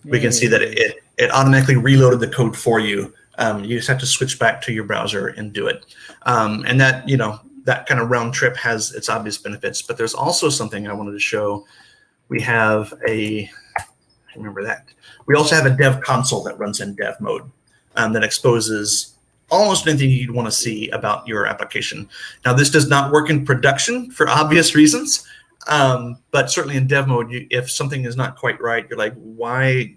we can see that it automatically reloaded the code for you. You just have to switch back to your browser and do it. And that, that kind of round trip has its obvious benefits, but there's also something I wanted to show. We have remember that. We also have a dev console that runs in dev mode that exposes almost anything you'd want to see about your application. Now, this does not work in production for obvious reasons, but certainly in dev mode, if something is not quite right, you're like, why,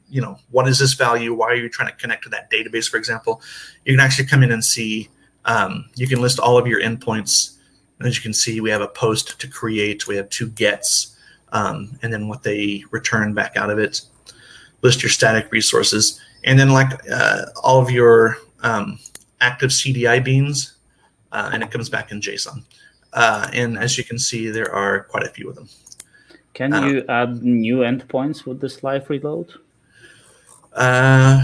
what is this value? Why are you trying to connect to that database, for example? You can actually come in and see, you can list all of your endpoints. And as you can see, we have a post to create, we have 2 gets, and then what they return back out of it. List your static resources, and then all of your active CDI beans, and it comes back in JSON. And as you can see, there are quite a few of them. Can you add new endpoints with this live reload?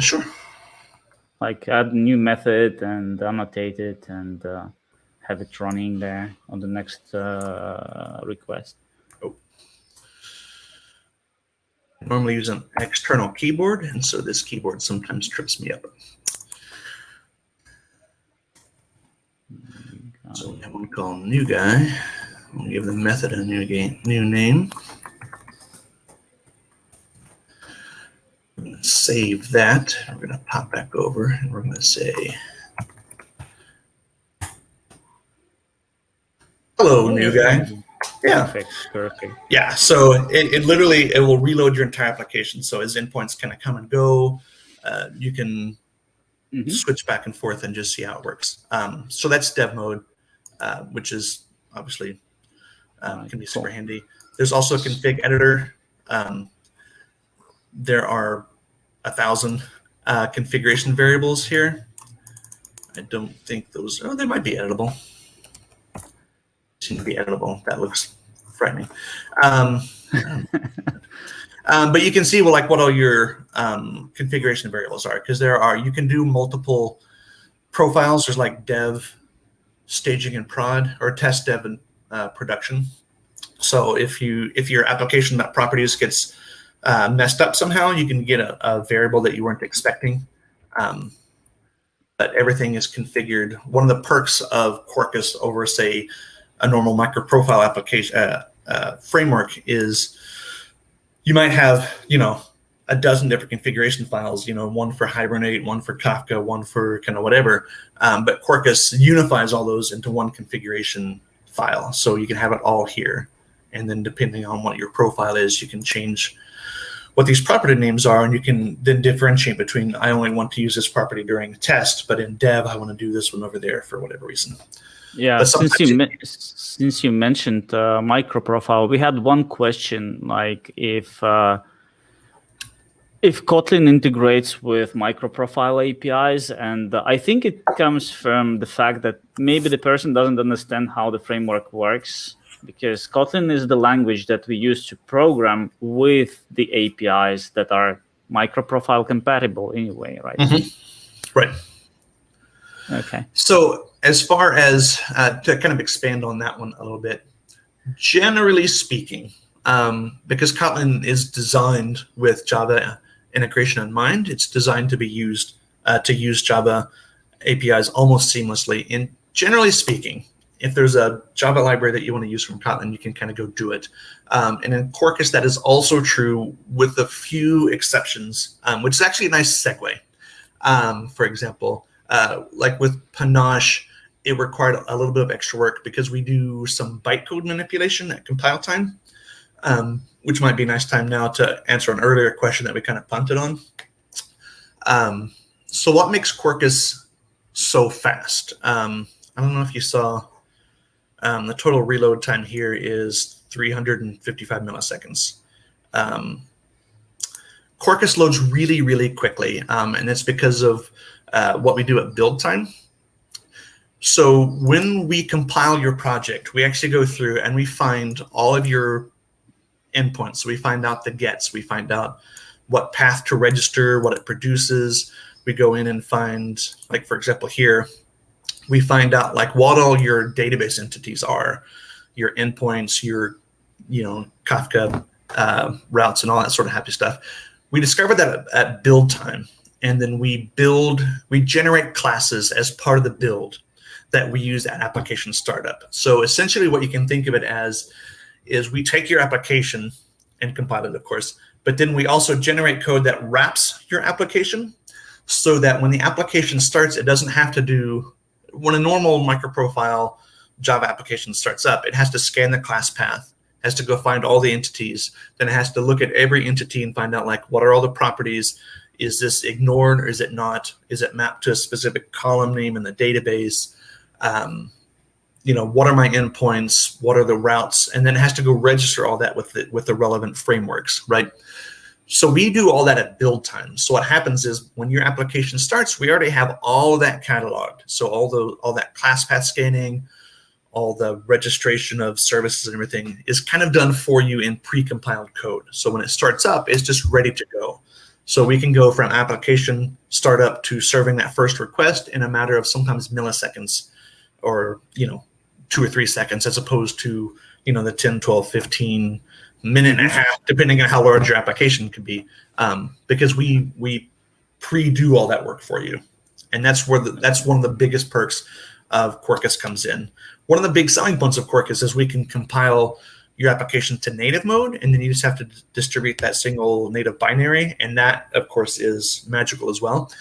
Sure. Like add new method and annotate it and have it running there on the next request. Oh. I normally use an external keyboard, and so this keyboard sometimes trips me up. So I'm going to call new guy. I'm going to give the method a new name. I'm going to save that. We're going to pop back over, and we're going to say, hello, new guy. Yeah. Perfect. Yeah. So it literally will reload your entire application. So as endpoints kind of come and go, you can switch back and forth and just see how it works. So that's dev mode, which is obviously can be super handy. There's also a config editor. There are 1,000 configuration variables here. I don't think those, they might be editable. Seem to be editable. That looks frightening. But you can see what all your configuration variables are, because you can do multiple profiles. There's like dev, staging, and prod, or test, dev, and production. So if your application.properties gets messed up somehow, you can get a variable that you weren't expecting. But everything is configured. One of the perks of Quarkus over, say, a normal microprofile application framework is you might have, a dozen different configuration files, one for Hibernate, one for Kafka, one for kind of whatever. But Quarkus unifies all those into one configuration file. So you can have it all here. And then depending on what your profile is, you can change what these property names are, and you can then differentiate between, I only want to use this property during a test, but in dev, I want to do this one over there for whatever reason. Yeah, since you mentioned microprofile, we had one question, like if Kotlin integrates with microprofile APIs, and I think it comes from the fact that maybe the person doesn't understand how the framework works, because Kotlin is the language that we use to program with the APIs that are microprofile compatible anyway, right? Mm-hmm. Right. Okay. So as far as to kind of expand on that one a little bit, generally speaking, because Kotlin is designed with Java integration in mind, it's designed to be used to use Java APIs almost seamlessly. And generally speaking, if there's a Java library that you want to use from Kotlin, you can kind of go do it. And in Quarkus, that is also true with a few exceptions, which is actually a nice segue. For example, like with Panache, it required a little bit of extra work because we do some bytecode manipulation at compile time, which might be a nice time now to answer an earlier question that we kind of punted on. So what makes Quarkus so fast? I don't know if you saw, the total reload time here is 355 milliseconds. Quarkus loads really, really quickly, and it's because of what we do at build time. So when we compile your project, we actually go through and we find all of your endpoints. So we find out the gets, we find out what path to register, what it produces. We go in and find, like, for example, here, we find out like what all your database entities are, your endpoints, your, Kafka routes and all that sort of happy stuff. We discovered that at build time, and then we generate classes as part of the build that we use at application startup. So essentially what you can think of it as is we take your application and compile it, of course, but then we also generate code that wraps your application so that when the application starts, it doesn't have to do, when a normal microprofile Java application starts up, it has to scan the class path, has to go find all the entities, then it has to look at every entity and find out, like, what are all the properties? Is this ignored or is it not? Is it mapped to a specific column name in the database? What are my endpoints? What are the routes? And then it has to go register all that with the relevant frameworks, right? So we do all that at build time. So what happens is when your application starts, we already have all of that cataloged. So all that class path scanning, all the registration of services and everything is kind of done for you in pre-compiled code. So when it starts up, it's just ready to go. So we can go from application startup to serving that first request in a matter of sometimes milliseconds, or 2 or 3 seconds, as opposed to the 10, 12, 15 minute and a half, depending on how large your application could be, because we pre-do all that work for you. And that's one of the biggest perks of Quarkus comes in. One of the big selling points of Quarkus is we can compile your application to native mode, and then you just have to distribute that single native binary, and that, of course, is magical as well.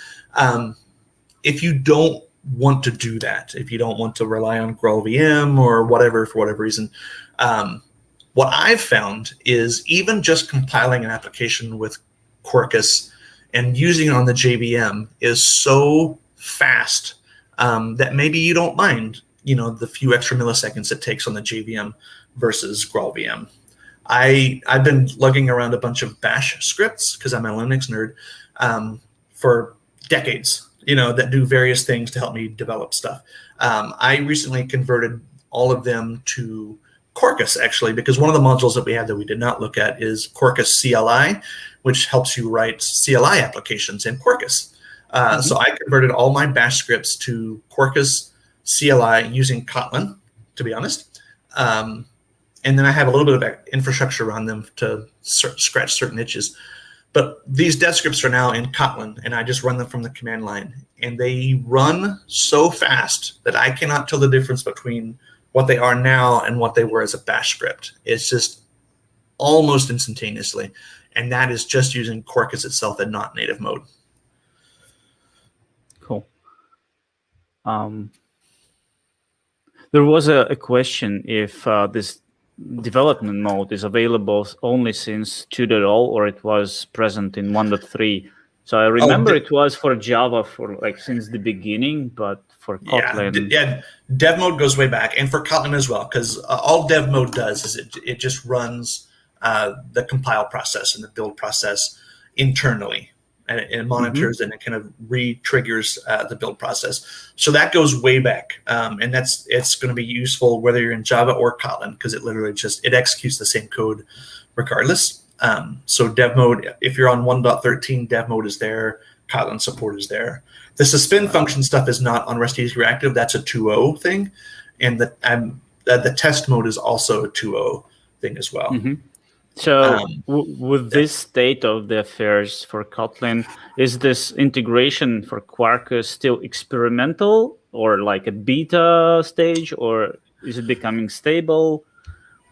If you don't want to do that, if you don't want to rely on GraalVM or whatever for whatever reason, what I've found is even just compiling an application with Quarkus and using it on the JVM is so fast that maybe you don't mind, the few extra milliseconds it takes on the JVM versus GraalVM. I've been lugging around a bunch of bash scripts because I'm a Linux nerd for decades, that do various things to help me develop stuff. I recently converted all of them to Quarkus, actually, because one of the modules that we have that we did not look at is Quarkus CLI, which helps you write CLI applications in Quarkus. So I converted all my bash scripts to Quarkus CLI using Kotlin, to be honest. And then I have a little bit of infrastructure around them to scratch certain itches. But these dev scripts are now in Kotlin, and I just run them from the command line. And they run so fast that I cannot tell the difference between what they are now and what they were as a bash script. It's just almost instantaneously. And that is just using Quarkus itself and not native mode. Cool. There was a question if this development mode is available only since 2.0 or it was present in 1.3. So I remember it was for Java for like since the beginning, but for Kotlin. Yeah, dev mode goes way back, and for Kotlin as well, because all dev mode does is it just runs the compile process and the build process internally, and it monitors and it kind of re-triggers the build process. So that goes way back, and it's going to be useful whether you're in Java or Kotlin, because it literally it executes the same code regardless. So dev mode, if you're on 1.13, dev mode is there, Kotlin support is there. The suspend function stuff is not on RestEasy Active. That's a 2.0 thing, and the test mode is also a 2.0 thing as well. So with this state of the affairs for Kotlin, is this integration for Quarkus still experimental or like a beta stage, or is it becoming stable?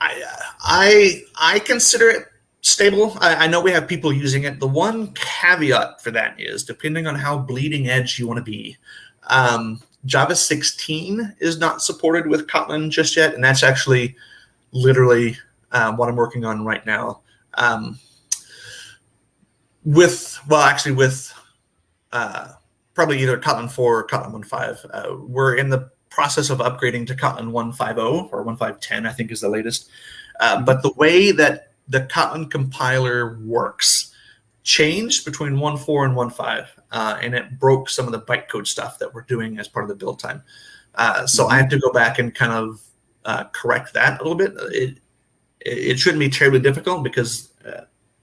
I consider it stable. I know we have people using it. The one caveat for that is, depending on how bleeding edge you want to be, Java 16 is not supported with Kotlin just yet, and that's actually literally what I'm working on right now. With probably either Kotlin 4 or Kotlin 1.5. We're in the process of upgrading to Kotlin 1.5.0 or 1.5.10, I think is the latest. But the way that the Kotlin compiler works changed between 1.4 and 1.5, and it broke some of the bytecode stuff that we're doing as part of the build time. So I have to go back and kind of correct that a little bit. It shouldn't be terribly difficult because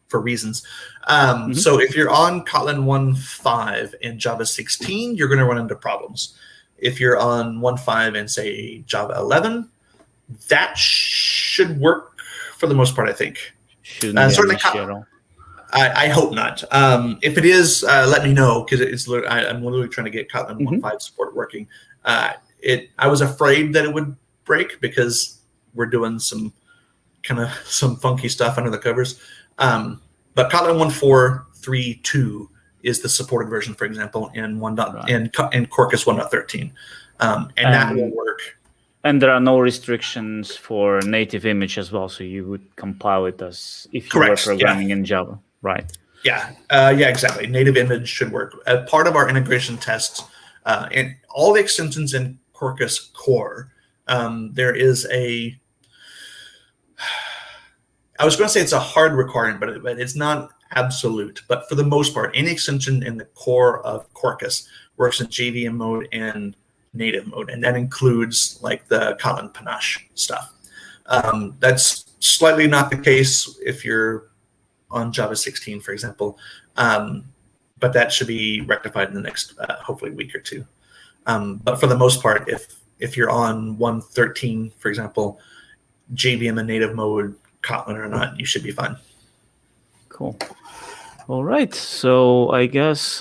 for reasons. So if you're on Kotlin 1.5 and Java 16, you're going to run into problems. If you're on 1.5 and say Java 11, that should work for the most part, I think. Certainly, I hope not. If it is, let me know, because I'm literally trying to get Kotlin 1.5 support working. I was afraid that it would break because we're doing some funky stuff under the covers. But Kotlin 1.4.3.2 is the supported version, for example, in Quarkus 1.13, and that will work. And there are no restrictions for native image as well, so you would compile it as if you were programming in Java, right? Yeah, exactly. Native image should work. Part of our integration tests, and all the extensions in Quarkus core, there is a, I was going to say it's a hard requirement, but it's not absolute. But for the most part, any extension in the core of Quarkus works in JVM mode and native mode, and that includes like the Kotlin panache stuff. That's slightly not the case if you're on Java 16, for example, but that should be rectified in the next hopefully week or two. But for the most part, if you're on 1.13, for example, JVM and native mode, Kotlin or not, you should be fine. Cool. All right. So I guess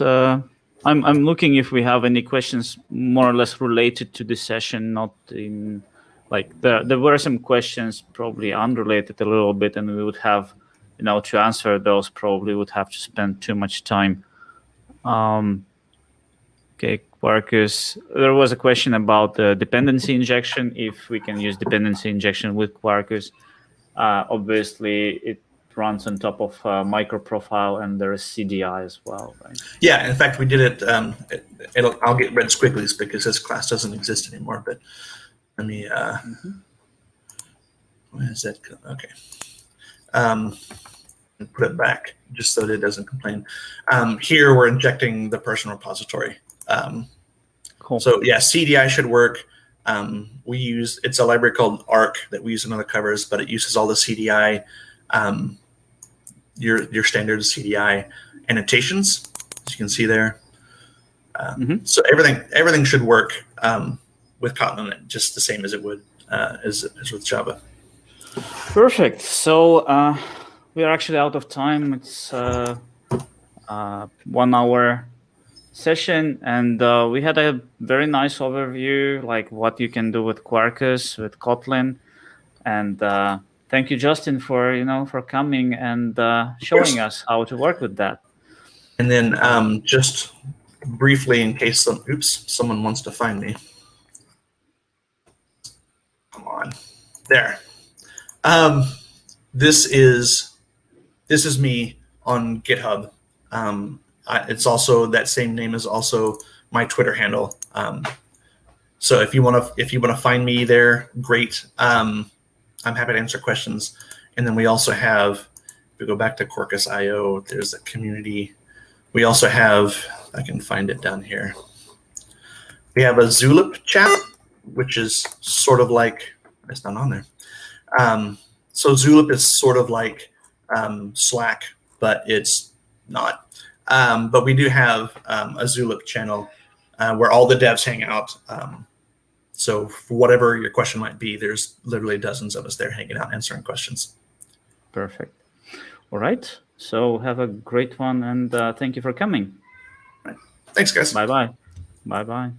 I'm looking if we have any questions more or less related to this session, not in like there were some questions probably unrelated a little bit, and we would have, to answer those probably would have to spend too much time. Okay, Quarkus. There was a question about the dependency injection, if we can use dependency injection with Quarkus. Obviously, it runs on top of microprofile, and there is CDI as well, right? Yeah, in fact, we did it. I'll get red squigglies because this class doesn't exist anymore. But let me. Where is that? Okay. Put it back just so that it doesn't complain. Here we're injecting the person repository. Cool. So yeah, CDI should work. it's a library called Arc that we use in other covers, but it uses all the CDI, your standard CDI annotations, as you can see there. So everything should work with Kotlin just the same as it would as with Java. Perfect. So we are actually out of time. It's 1 hour session, and we had a very nice overview, like what you can do with Quarkus, with Kotlin, and thank you, Justin, for coming and showing us how to work with that. And then just briefly, in case someone wants to find me. Come on, there. This is me on GitHub. It's also that same name is also my Twitter handle. So if you want to find me there, great. I'm happy to answer questions. And then we also have, if we go back to Quarkus.io, there's a community. We also have, I can find it down here. We have a Zulip chat, which is sort of like, it's not on there. So Zulip is sort of like Slack, but it's not. But we do have a Zulip channel where all the devs hang out. So for whatever your question might be, there's literally dozens of us there hanging out, answering questions. Perfect. All right. So have a great one, and thank you for coming. Thanks, guys. Bye-bye. Bye-bye.